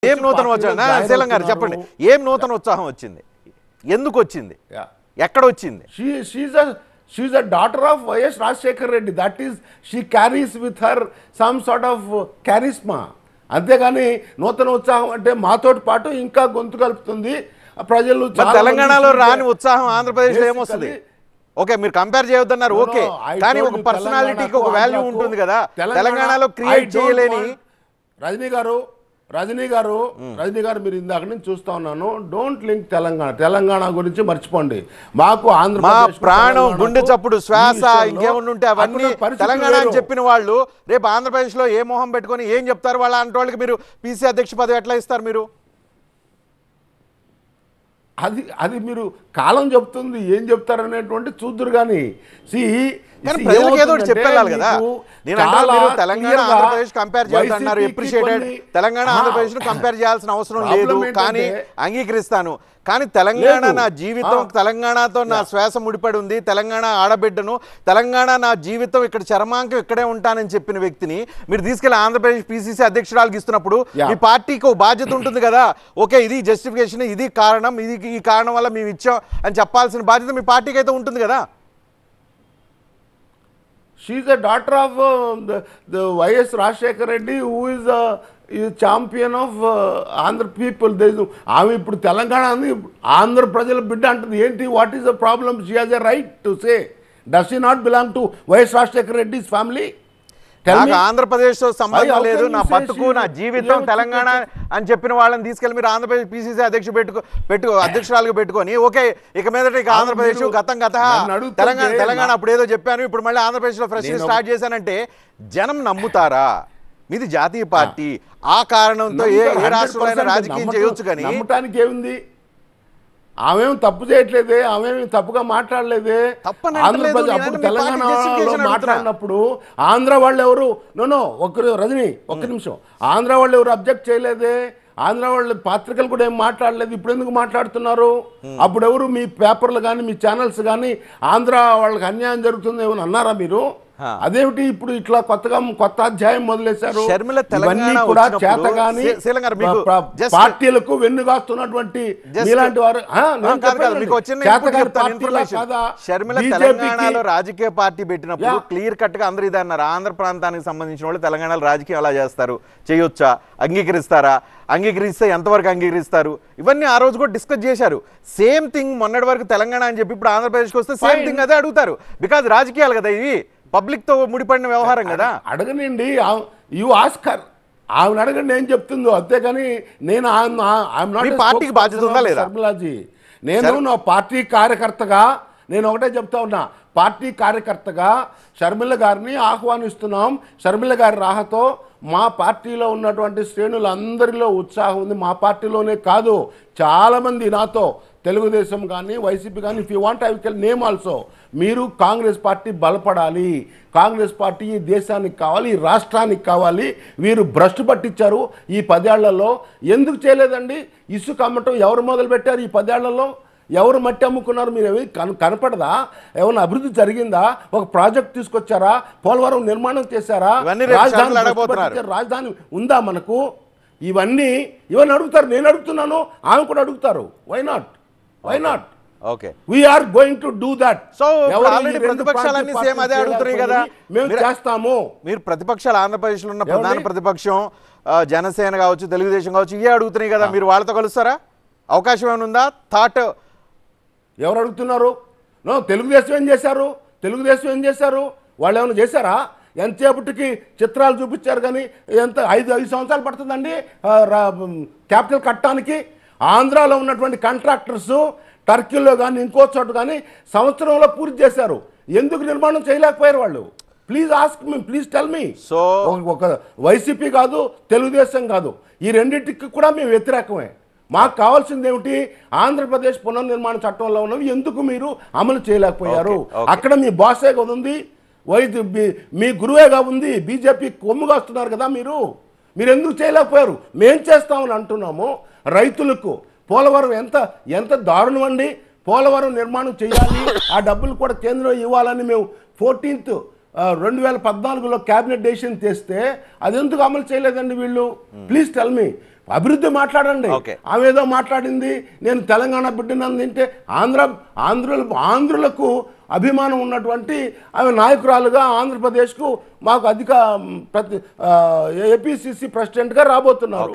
ఏం నూతన ఉత్సాహం శీలం గారు చెప్పండి, ఏం నూతన ఉత్సాహం వచ్చింది, ఎందుకు వచ్చింది, ఎక్కడ వచ్చింది? She's a daughter of Y.S. Rajshekhar Reddy. That is, she carries with her some sort of charisma. అంతేగాని నూతన ఉత్సాహం అంటే మాతోటి పాటు ఇంకా గొంతు కలుపుతుంది ప్రజలు. తెలంగాణలో రాని ఉత్సాహం ఆంధ్రప్రదేశ్లో ఏమొస్తుంది? ఓకే, మీరు కంపేర్ చేయొద్దన్నారు, ఓకే, కానీ ఒక పర్సనాలిటీకి ఒక వాల్యూ ఉంటుంది కదా. తెలంగాణలో క్రియేట్ చేయలేని రజనీ గారు మీరు ఇందాక నుంచి చూస్తా ఉన్నాను. డోంట్ లింక్ తెలంగాణ గురించి మర్చిపోండి. మాకు ఆంధ్రప్రదేశ్ ప్రాణం, గుండె చప్పుడు, శ్వాస ఇంకేమన్నా ఉంటే అవన్నీ తెలంగాణ అని చెప్పిన వాళ్ళు రేపు ఆంధ్రప్రదేశ్ లో ఏ మొహం పెట్టుకొని ఏం చెప్తారు? వాళ్ళ అంటే వాళ్ళకి మీరు పీసీ అధ్యక్ష పదవి ఎట్లా ఇస్తారు మీరు? అది మీరు కాలం చెప్తుంది, ఏం చెప్తారు అనేటువంటి చూద్దురు. కానీ ఏదో చెప్పేయాలి కదా. నేను తెలంగాణ ఆంధ్రప్రదేశ్ కంపేర్ చేస్తున్నారు, అప్రిషియేటెడ్. తెలంగాణ ఆంధ్రప్రదేశ్ ను కంపేర్ చేయాల్సిన అవసరం లేదు, కానీ అంగీకరిస్తాను. కానీ తెలంగాణ నా జీవితం, తెలంగాణతో నా శ్వాస ముడిపడి ఉంది, తెలంగాణ ఆడబిడ్డను, తెలంగాణ నా జీవితం, ఇక్కడ చర్మాంకం ఇక్కడే ఉంటానని చెప్పిన వ్యక్తిని మీరు తీసుకెళ్లి ఆంధ్రప్రదేశ్ పిసిసి అధ్యక్షురాలకు ఇస్తున్నప్పుడు మీ పార్టీకి ఒక బాధ్యత ఉంటుంది కదా. ఓకే, ఇది జస్టిఫికేషన్, ఇది కారణం, ఇది ఈ కారణం వల్ల మేము ఇచ్చాం అని చెప్పాల్సిన బాధ్యత మీ పార్టీకి అయితే ఉంటుంది కదా. She is a daughter of the Y.S. Rajshekhar Reddy, who is a champion of Andhra people. ఆమె ఇప్పుడు తెలంగాణ ఆంధ్ర ప్రజల బిడ్డ అంటుంది. ఏంటి, what is the problem? She has a right to say. Does she not belong to YS Rajasekhara Reddy's family? నాకు ఆంధ్రప్రదేశ్ సంబంధం లేదు, నా బతుకు, నా జీవితం తెలంగాణ అని చెప్పిన వాళ్ళని తీసుకెళ్ళి మీరు ఆంధ్రప్రదేశ్ పిసిసి అధ్యక్షురాలుగా పెట్టుకొని, ఓకే, ఇక మీదట ఇక ఆంధ్రప్రదేశ్ గతం తెలంగాణ అప్పుడు ఏదో చెప్పాను, ఇప్పుడు మళ్ళీ ఆంధ్రప్రదేశ్ లో ఫ్రెష్ స్టార్ట్ చేశానంటే జనం నమ్ముతారా? మీది జాతీయ పార్టీ, ఆ కారణంతో ఏ రాష్ట్రంలో రాజకీయం చేయొచ్చు. కానీ నమ్మటానికి ఏముంది? ఆమెం తప్పు చేయట్లేదే, ఆమెమి తప్పుగా మాట్లాడలేదే. ఆంధ్రప్రదేశ్ అప్పుడు తెలంగాణలో మాట్లాడినప్పుడు ఆంధ్ర వాళ్ళు ఎవరు రజనీ ఒక్క నిమిషం, ఆంధ్ర వాళ్ళు ఎవరు అబ్జెక్ట్ చేయలేదే. ఆంధ్ర వాళ్ళ పత్రికలు కూడా ఏం మాట్లాడలేదు. ఇప్పుడు ఎందుకు మాట్లాడుతున్నారు? అప్పుడు ఎవరు మీ పేపర్లు కానీ మీ ఛానల్స్ కానీ ఆంధ్ర వాళ్ళకి అన్యాయం జరుగుతుంది ఏమని అన్నారా మీరు? అదేమిటి ఇప్పుడు ఇట్లా కొత్త అధ్యాయం మొదలెశారు? ఇవన్నీ కూడా చేతగాని పార్టీలకు వెన్నుగాస్తున్నటువంటి మీలాంటి వారు. తెలంగాణలో రాజకీయ పార్టీ పెట్టినప్పుడు క్లియర్ కట్ గా అందరూ ఇది అన్నారు, ఆంధ్ర ప్రాంతానికి సంబంధించిన వాళ్ళు తెలంగాణలో రాజకీయం ఎలా చేస్తారు, చేయొచ్చా, అంగీకరిస్తారా, అంగీకరిస్తే ఎంతవరకు అంగీకరిస్తారు, ఇవన్నీ ఆ రోజు కూడా డిస్కస్ చేశారు. సేమ్ థింగ్ మొన్నటి వరకు తెలంగాణ అని చెప్పి ఇప్పుడు ఆంధ్రప్రదేశ్కి వస్తే సేమ్ థింగ్ అదే అడుగుతారు. బికాజ్ రాజకీయాలు కదా ఇవి, పబ్లిక్ తో ముడిపడిన వ్యవహారం కదా. అడగనండి, యు ఆస్కర్, ఆమెను అడగండి ఏం చెప్తుందో. అంతేగాని నేను పార్టీకి బాధ్యత ఉందా లేదా? శర్మిలాజీ, నేను నా పార్టీ కార్యకర్తగా నేను ఒకటే చెప్తా ఉన్నా. పార్టీ కార్యకర్తగా షర్మిల గారిని ఆహ్వానిస్తున్నాం. షర్మిల గారి రాహతో మా పార్టీలో ఉన్నటువంటి శ్రేణులందరిలో ఉత్సాహం ఉంది. మా పార్టీలోనే కాదు, చాలామంది నాతో తెలుగుదేశం కానీ వైసీపీ కానీ, if you want I will name also, మీరు కాంగ్రెస్ పార్టీ బలపడాలి, కాంగ్రెస్ పార్టీ ఈ దేశానికి కావాలి, ఈ రాష్ట్రానికి కావాలి. వీరు భ్రష్టు పట్టించారు ఈ 10 ఏళ్లలో. ఎందుకు చేయలేదండి? ఇసుక అమ్మటం ఎవరు మొదలుపెట్టారు ఈ 10 ఏళ్లలో? ఎవరు మట్టి అమ్ముకున్నారు? మీరు ఏమి కనపడదా? ఏమైనా అభివృద్ధి జరిగిందా? ఒక ప్రాజెక్ట్ తీసుకొచ్చారా? పోలవరం నిర్మాణం చేశారా? రాజధాని ఉందా మనకు? ఇవన్నీ అడుగుతారు. నేను అడుగుతున్నాను, ఆమె కూడా అడుగుతారు. Why not? Okay, we are going to do that. So already ప్రతిపక్షాలన్నీ సేమ్ అదే అడుగుతున్నాయి కదా. మేము చేస్తాము. మీరు ప్రతిపక్షాలు ఆంధ్రప్రదేశ్ లో ఉన్న ప్రధాన ప్రతిపక్షం జనసేన కావచ్చు, తెలుగుదేశం కావచ్చు, ఇవే అడుగుతున్నాయి కదా. మీరు వాళ్ళతో కలుస్తారా? అవకాశం ఏమైనా ఉందా? థాట్ ఎవరు అడుగుతున్నారు? తెలుగుదేశం ఏం చేశారు? వాళ్ళు ఏమైనా చేశారా? ఎంతసేపటికి చిత్రాలు చూపించారు కానీ ఎంత 5 సంవత్సరాలు పడుతుందండి క్యాపిటల్ కట్టడానికి? ఆంధ్రాలో ఉన్నటువంటి కాంట్రాక్టర్స్ టర్కీలో కానీ ఇంకో చోటు కానీ సంవత్సరంలో పూర్తి చేశారు. ఎందుకు నిర్మాణం చేయలేకపోయారు వాళ్ళు? Please ask me, please tell me. So ఒక వైసీపీ కాదు, తెలుగుదేశం కాదు, ఈ రెండింటికి కూడా మేము వ్యతిరేకమే. మాకు కావాల్సింది ఏమిటి? ఆంధ్రప్రదేశ్ పునర్నిర్మాణ చట్టంలో ఉన్నవి ఎందుకు మీరు అమలు చేయలేకపోయారు? అక్కడ మీ బాసే కదా ఉంది, మీ గురువేగా ఉంది, బీజేపీ కొమ్ముగా వస్తున్నారు కదా మీరు ఎందుకు చేయలేకపోయారు? మేం చేస్తామని అంటున్నాము. రైతులకు పోలవరం ఎంత దారుణం అండి. పోలవరం నిర్మాణం చేయాలి, ఆ డబ్బులు కూడా కేంద్రం ఇవ్వాలని మేము 14th 2014లో క్యాబినెట్ డెసిషన్ చేస్తే అది ఎందుకు అమలు చేయలేదండి వీళ్ళు? Please tell me. అభివృద్ధి మాట్లాడండి. ఓకే. ఆమె ఏదో మాట్లాడింది, నేను తెలంగాణ బిడ్డను తింటే ఆంధ్రులకు అభిమానం ఉన్నటువంటి ఆమె నాయకురాలుగా ఆంధ్రప్రదేశ్కు మాకు ఏపీసీసీ ప్రెసిడెంట్గా రాబోతున్నారు.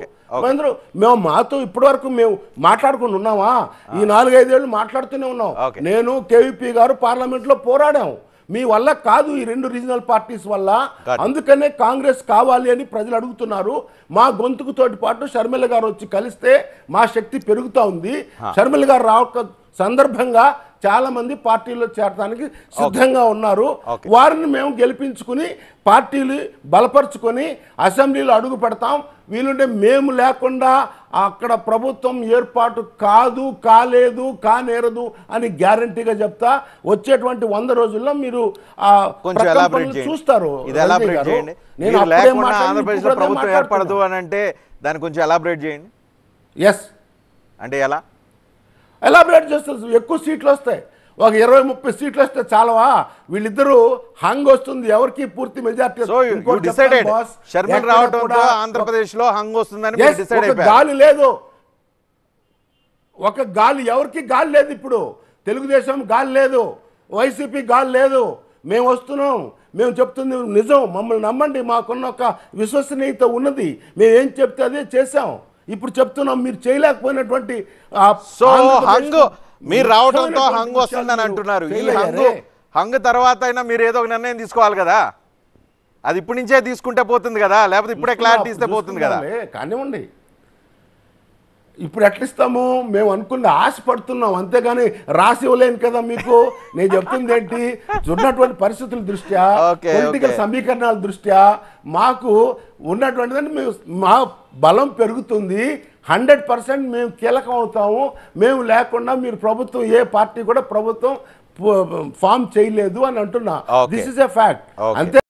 మేము మాతో ఇప్పటి వరకు మేము మాట్లాడుకుని ఉన్నామా? ఈ 4-5 ఏళ్ళు మాట్లాడుతూనే ఉన్నాం. నేను కేవీపీ గారు పార్లమెంట్లో పోరాడాము. మీ వల్ల కాదు, ఈ 2 రీజనల్ పార్టీస్ వల్ల. అందుకనే కాంగ్రెస్ కావాలి అని ప్రజలు అడుగుతున్నారు. మా గొంతుకుతోటి పాటు షర్మిల గారు వచ్చి కలిస్తే మా శక్తి పెరుగుతూ ఉంది. షర్మిల గారు రాక సందర్భంగా చాలా మంది పార్టీలో చేరడానికి సిద్ధంగా ఉన్నారు. వారిని మేము గెలిపించుకుని పార్టీలు బలపరుచుకొని అసెంబ్లీలో అడుగు పెడతాం. వీలుంటే మేము లేకుండా అక్కడ ప్రభుత్వం ఏర్పాటు కాదు, కాలేదు, కానేరదు అని గ్యారంటీగా చెప్తా. వచ్చేటువంటి 100 రోజుల్లో మీరు చూస్తారు. నేను ఆంధ్రప్రదేశ్ ప్రభుత్వం ఏర్పడదు అని అంటే దాన్ని కొంచెం ఎలాబరేట్ చేయండి. ఎస్ అంటే ఎలా ఎలాబరేట్ చేస్తారు? ఎక్కువ సీట్లు వస్తాయి. ఒక 20-30 సీట్లు వస్తే చాలవా? వీళ్ళిద్దరూ హంగ్ వస్తుంది, ఎవరికి పూర్తి మెజార్టీ. ఆంధ్రప్రదేశ్ లో హంగ్ వస్తుందని గాలి లేదు, ఒక గాలి ఎవరికి గాలి లేదు. ఇప్పుడు తెలుగుదేశం గాలి లేదు, వైసీపీ గాలి లేదు. మేము వస్తున్నాం, మేము చెప్తుంది నిజం, మమ్మల్ని నమ్మండి. మాకున్న ఒక విశ్వసనీయత ఉన్నది. మేము ఏం చెప్తే అదే చేసాం. ఇప్పుడు చెప్తున్నాం, మీరు చేయలేకపోయినటువంటి మీరు రావడంతో హంగ్ వస్తుందని అంటున్నారు. ఈ హంగ్ తర్వాత అయినా మీరు ఏదో ఒక నిర్ణయం తీసుకోవాలి కదా. అది ఇప్పటి నుంచే తీసుకుంటే పోతుంది కదా, లేకపోతే ఇప్పుడే క్లారిటీ ఇస్తే పోతుంది కదా. కానివ్వండి, ఇప్పుడు ఎట్లిస్తాము? మేము అనుకున్న ఆశ పడుతున్నాం, అంతేగాని రాసి ఇవ్వలేను కదా మీకు. నేను చెప్తుంది ఏంటి, ఉన్నటువంటి పరిస్థితుల దృష్ట్యా, పొలిటికల్ సమీకరణాల దృష్ట్యా మాకు ఉన్నటువంటిదంటే మేము మా బలం పెరుగుతుంది. 100% మేము కీలకం అవుతాము. మేము లేకుండా మీరు ప్రభుత్వం, ఏ పార్టీ కూడా ప్రభుత్వం ఫామ్ చేయలేదు అని అంటున్నా. This is a fact. అంతే.